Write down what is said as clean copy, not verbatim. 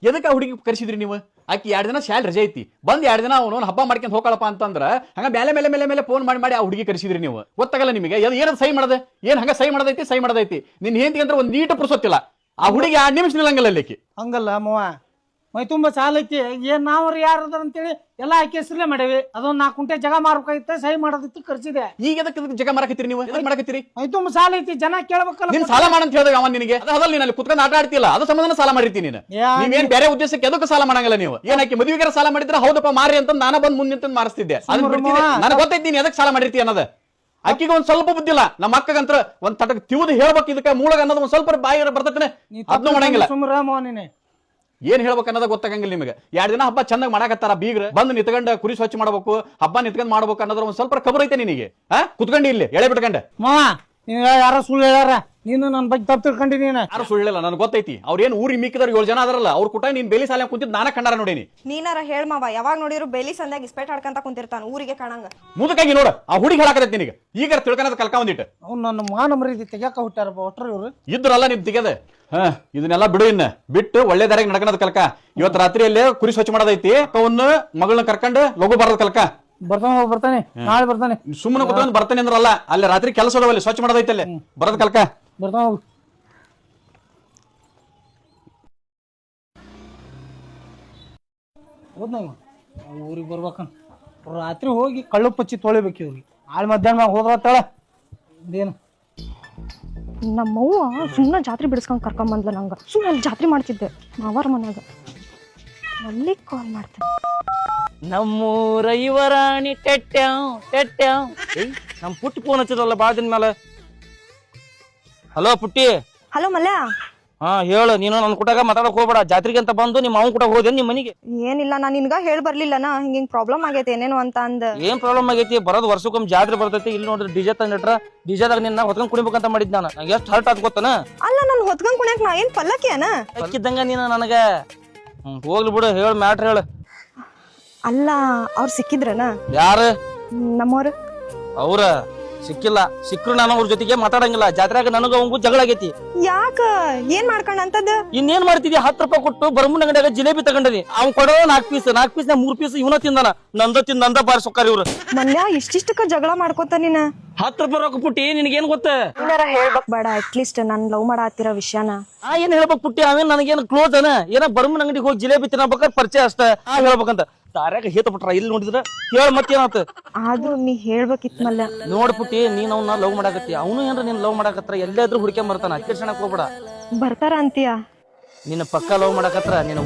ಎದಕ್ಕೆ ಹುಡುಗಿ ಕರೆಸಿದ್ರಿ ನೀವು? ಆಕಿ 2 ದಿನ ಶಾಲೆ ರಜೆ ಐತಿ, ಬಂದ್ 2 ದಿನ ಅವನು ಹಬ್ಬ ಮಾಡ್ಕೊಂಡು ಹೋಗಲ್ಲಪ್ಪ ಅಂತಂದ್ರ ಹಂಗ ಮೇಲೆ ಫೋನ್ ಮಾಡಿ ಆ ಹುಡುಗಿ ಕರೆಸಿದ್ರಿ ನೀವು. ಗೊತ್ತಾಗಲ್ಲ ನಿಮಗೆ ಏನ ಸಹಿ ಮಾಡದೆ? ಏನ್ ಹಂಗ ಸಹಿ ಮಾಡದೈತಿ ನಿನ್ ಹೆಂಡತಿ ಅಂದ್ರೆ ಒಂದ್ ನೀಟ ಪುರ್ಸೊತ್ತಿಲ್ಲ. ಆ ಹುಡುಗಿ 2 ನಿಮಿಷ ನಿಲ್ಲಂಗಲ್ಲ ಅಲ್ಲಿಕಿ. ಹಂಗಲ್ಲ ಮವ, ಮೈ ತುಂಬಾ ಸಾಲ ಐತಿ, ಏನ್ ನಾವ್ರ ಯಾರದ ಅಂತೇಳಿ ಎಲ್ಲಾ ಆಕೆ ಹೆಸರಲ್ಲೇ ಮಾಡೇವಿ. ಅದೊಂದ್ 4 ಕುಂಟೆ ಜಗ ಮಾರ್ಬೇಕಾಗಿತ್ತ, ಸಹಿ ಮಾಡೋದಿತ್ತು, ಕರ್ಸಿದೆ. ಈಗ ಎದಕ್ಕೆ ಜಗ ಮಾರಕತ್ತೀರಿ ನೀವು? ಎದಕ್ಕೆ ಮಾಡಕತ್ತೀರಿ? ಮೈ ತುಂಬಾ ಸಾಲ ಐತಿ, ಜನ ಕೇಳ್ಬೇಕಲ್ಲ. ನೀನ್ ಸಾಲ ಮಾಡಂತ ಹೇಳ್ದಾಗ ಅವನ್ ನಿನಗೆ ಅದಲ್ಲ, ನೀನ್ ಅಲ್ಲಿ ಕುತ್ಕೊಂಡು ಆಟ ಆಡ್ತಿಲ್ಲ, ಅದು ಸಂಬಂಧ ಸಾಲ ಮಾಡಿರ್ತೀನಿ ನೀನು. ನೀವೇನ್ ಬೇರೆ ಉದ್ದೇಶಕ್ಕೆ ಎದಕ್ಕೆ ಸಾಲ ಮಾಡಂಗಿಲ್ಲ ನೀವು. ಏನಾಕಿ ಮದುವೆಗಾರ ಸಾಲ ಮಾಡಿದ್ರೆ ಹೌದಪ್ಪ ಮಾರಿ ಅಂತ ನಾನು ಬಂದ್ ಮುಂದೆ ನಿಂತು ಮಾರಿಸ್ತಿದ್ದೆ. ಅದನ್ನ ಬಿಡ್ತೀನಿ, ನನಗೆ ಗೊತ್ತೈತಿ ನೀನ್ ಎದಕ್ಕೆ ಸಾಲ ಮಾಡಿರ್ತಿ ಅನ್ನೋದು. ಅಕ್ಕಿಗೆ ಒಂದ್ ಸ್ವಲ್ಪ ಬುದ್ಧಿಲ್ಲ. ನಮ್ಮ ಅಕ್ಕಗಂತ್ರ ಒಂದ್ ತಟಕ್ ತಿವಿದು ಹೇಳ್ಬೇಕು, ಇದಕ್ಕೆ ಮೂಳಗ ಅನ್ನೋದು ಒಂದ್ ಸ್ವಲ್ಪ ಬಾಯಿ ಬರ್ತೈತೆ, ಅದನ್ನು ಮಾಡಂಗಿಲ್ಲ. ಏನ್ ಹೇಳ್ಬೇಕು ಅನ್ನೋದ ಗೊತ್ತಾಗಂಗಿಲ್ಲ ನಿಮಗೆ. 2 ದಿನ ಹಬ್ಬ ಚಂದಾಗ ಮಾಡಾಕತ್ತಾರ ಬೀಗ್ರ, ಬಂದು ನಿತ್ಕೊಂಡ್ ಕುರಿ ಸ್ವಚ್ಛ ಮಾಡ್ಬೇಕು, ಹಬ್ಬ ನಿತ್ಕೊಂಡ್ ಮಾಡ್ಬೇಕು ಅನ್ನೋದ್ರ ಒಂದ್ ಸ್ವಲ್ಪ ಖಬರ್ ಐತೆ ನಿನಗೆ. ಕುತ್ಕೊಂಡಿ ಇಲ್ಲಿ ಎಳೆ ಬಿಟ್ಕೊಂಡೆ. ಯಾರ ಸುಳ್ಳು ಹೇಳ್ಯಾರ, ನೀನು ನನ್ನ ಬಗ್ಗೆ ತಪ್ಪು ತಿಳ್ಕೊಂಡಿ. ನೀನು ಯಾರು ಸುಳ್ಳಿಲ್ಲ, ನನ್ಗೆ ಗೊತ್ತೈತಿ. ಅವ್ರೇನ್ ಊರಿ ಮಿಕ್ಕಿದವ್ರು 7 ಜನ ಅದರಲ್ಲ, ಅವ್ರ ಕೂಟ ನೀನ್ ಬೇಲಿ ಸಾಲ ಕುಂತಿದ್ ನಾನ ಕಂಡಾರ ನೋಡೇನಿ. ನೀನಾರ ಹೇಳ್ ಮಾವ, ಯಾವಾಗ ನೋಡಿದ್ರು ಬೇಲಿ ಸಂದಾಗ ಇಸ್ಪೇಟ್ ಹಾಡ್ಕಂತ ಕುಂತಿರ್ತಾನ ಊರಿಗೆ ಕಾಣಂಗ. ಮುದಕಾಗಿ ನೋಡ, ಆ ಹುಡುಗಿ ಹೇಳಾಕತೈತಿ ನಿನಗೆ. ಈಗ ತಿಳ್ಕೊಳದ ಕಲ್ಕ ಒಂದಿಟ್ಟು. ಅವ್ನು ನನ್ನ ಮಾನ ಮರ್ಯಾದೆ ತೆಗ್ಯಾಕ ಹುಟ್ಟಾರಪ್ಪ ಒಟ್ರ ಇವ್ರು. ಇದ್ರಲ್ಲ ನಿಮ್ ತೆಗೆದ. ಇದನ್ನೆಲ್ಲ ಬಿಡು, ಇನ್ನ ಬಿಟ್ಟು ಒಳ್ಳೆ ದಾರಿಗೆ ನಡ್ಕನದ ಕಲ್ಕ. ಇವತ್ತು ರಾತ್ರಿಯಲ್ಲೇ ಕುರಿ ಸ್ವಚ್ಛ ಮಾಡೋದೈತಿ. ಅವನ್ನ ಮಗಳನ್ನ ಕರ್ಕೊಂಡು ಲಘು ಬರೋದ್ ಕಲ್ಕ. ಬರ್ತಾನೆ ನಾಳೆ ಬರ್ತಾನೆ. ಸುಮ್ಮನೆ ಕುತ್ಕೊಂಡು ಬರ್ತಾನೆ ಅಂದ್ರಲ್ಲ, ಅಲ್ಲಿ ರಾತ್ರಿ ಕೆಲಸ ಅದಾವಲ್ಲಿ ಸ್ವಚ್ಛ ಮಾಡೋದೈತಿ, ಅಲ್ಲಿ ಬರೋದ್ ಕಲ್ಕ. ಬರ್ತಾನ ಹೋಗು. ಹೋದ್ ನಾವು ಊರಿಗೆ ಬರ್ಬೇಕಂತ ರಾತ್ರಿ ಹೋಗಿ ಕಳ್ಳು ಪಚ್ಚಿ ತೊಳಿಬೇಕು ಇವ್ರಿಗೆ. ಆಳ್ ಮಧ್ಯಾಹ್ನ ಹೋದ್ರತ್ತಾಳ ಇದೇನು. ನಮ್ಮವ್ವ ಸುಮ್ಮನೆ ಜಾತ್ರೆ ಬಿಡಿಸ್ಕೊಂಡ್ ಕರ್ಕೊಂಡ್ ಬಂದ್ಲ ನಂಗ. ಸುಮ್ಮನೆ ಅಲ್ಲಿ ಜಾತ್ರೆ ಮಾಡ್ತಿದ್ದೆ ಮಾವಾರ ಮನ್ಯಾಗ. ಅಲ್ಲಿ ಕಾಲ್ ಮಾಡ್ತೇನೆ. ನಮ್ಮೂರ ಯುವರಾಣಿ ನಮ್ ಪುಟ್ಟಿ ಫೋನ್ ಹಚ್ಚಿದ್ರಲ್ಲ ಬಾಳ ದಿನ ಮೇಲೆ. ಹಲೋ ಪುಟ್ಟಿ. ಹಲೋ ಮಲ್ಯ. ಹಾ ಹೇಳು. ನೀನು ನನ್ ಕೂಟಾಗ ಮಾತಾಡಕ್ ಹೋಗ್ಬೇಡ. ಜಾತ್ರೆಗೆ ಅಂತ ಬಂದು ನಿಮ್ಮ ಅವ್ನ ಕೂಡ ಹೋದೇನ್ ನಿಮ್ ಮನಿಗೆ? ಏನಿಲ್ಲ, ನಾನ್ ನಿನ್ಗ ಹೇಳ್ ಬರ್ಲಿಲ್ಲನಾ ಹಿಂಗಿಂಗ್ ಪ್ರಾಬ್ಲಮ್ ಆಗೈತೆ ಏನೇನು ಅಂತ ಅಂದ. ಏನ್ ಪ್ರಾಬ್ಲಮ್ ಆಗೈತಿ? ಬರೋದ್ ವರ್ಷಕ್ಕೊಮ್ಮೆ ಜಾತ್ರೆ ಬರ್ತೈತಿ. ಇಲ್ಲಿ ನೋಡ್ರಿ ಡಿಜೆ ತಂದಿಟ್ರ, ಡಿಜೆದಾಗ ನಿನ್ನ ಹೊತ್ಕೊಂಡ್ ಕುಣಿಬೇಕಂತ ಮಾಡಿದ್ ನಾನು. ನಂಗೆ ಎಷ್ಟು ಹರ್ಟ್ ಆತ್ ಗೊತ್ತನ? ಅಲ್ಲ, ನಾನು ಹೊತ್ಕೊಂಡ್ ಕುಣಿಯಕ್ ನಾ ಏನ್ ಪಲ್ಲಕ್ಕಿಯನ? ಅಕ್ಕಿದ್ದಂಗ ನೀನು ನನಗ. ಹೋಗ್ಲಿ ಬಿಡು, ಹೇಳ ಮ್ಯಾಟ್ರ್ ಹೇಳ. ಅಲ್ಲ, ಅವ್ರು ಸಿಕ್ಕಿದ್ರನ? ಯಾರು? ನಮ್ಮವ್ರು. ಅವ್ರ ಸಿಕ್ಕಿಲ್ಲ. ಸಿಕ್ಕರು ನಾನು ಅವ್ರ ಜೊತೆಗೆ ಮಾತಾಡಂಗಿಲ್ಲ. ಜಾತ್ರೆಯಾಗ ನನಗ ಅವಂಗೂ ಜಗಳ ಆಗೈತಿ. ಯಾಕ? ಏನ್ ಮಾಡ್ಕೊಂಡ್ ಅಂತದ್? ಇನ್ನೇನ್ ಮಾಡ್ತಿದ್ಯಾ? 10 ರೂಪಾಯಿ ಕೊಟ್ಟು ಬರಮುಂಡ ಅಂಗಡಿಯಾಗ ಜಿಲೇಬಿ ತಗೊಂಡನಿ. ಅವ್ನ್ ಕೊಡೋ 4 ಪೀಸ್ 3 ಪೀಸ್ ಇವನ ತಿಂದಾನ. ನಂದ ಬಾರಿ ಸೊಕ್ಕಾರಿ ಇವ್ರು. ಮಲ್ಯ, ಇಷ್ಟಿಷ್ಟಕ್ಕ ಜಗಳ ಮಾಡ್ಕೋತ ನೀನ? 10 ರೂಪಾಯಿ ರೊಕ್ಕ ಪುಟ್ಟಿ, ನಿನಗೇನ್ ಗೊತ್ತ? ಏನಾರ ಹೇಳ್ಬೇಕ್ ಬೇಡ, ಅಟ್ಲೀಸ್ಟ್ ನಾನ್ ಲವ್ ಮಾಡಾತಿರೋ ವಿಷಯನ. ಏನ್ ಹೇಳ್ಬೇಕ್ ಪುಟ್ಟಿ? ಅವೇನ್ ನನಗೇನ್ ಕ್ಲೋಸ್ ಅನ? ಏನ ಬರಮುಂಡ ಅಂಗಡಿಗೆ ಹೋಗಿ ಜಿಲೇಬಿ ತಿನ್ನಬೇಕಾದ್ರೆ ಪರಿಚಯ ಅಷ್ಟ ಹೇಳ್ಬೇಕಂತ. ತಾರ್ಯಾಗ ಹೇತ ಬಿಟ್ರ ಇಲ್ಲಿ ನೋಡಿದ್ರ ಹೇಳ ಮತ್ತೇನಾತ? ಆದ್ರೂ ನೀ ಹೇಳ್ಬೇಕಿತ್ ಮಲ್ಯ. ನೋಡ್ ಪುಟ್ಟಿ, ನೀನ್ ಅವ್ನ ಲವ್ ಮಾಡಾಕತ್ತಿ, ಅವನು ಏನ್ರ ನೀನ್ ಲವ್ ಮಾಡಾಕತ್ರ ಎಲ್ಲಾದ್ರೂ ಹುಡ್ಕ್ಯಾನ್ ಬರ್ತಾನ. ಅಕ್ಕರ್ಷಣಕ್ ಹೋಗ್ಬೇಡ. ಬರ್ತಾರ ಅಂತೀಯ? ನಿನ್ನ ಪಕ್ಕ ಲವ್ ಮಾಡಾಕತ್ರ ನಿನ್ನ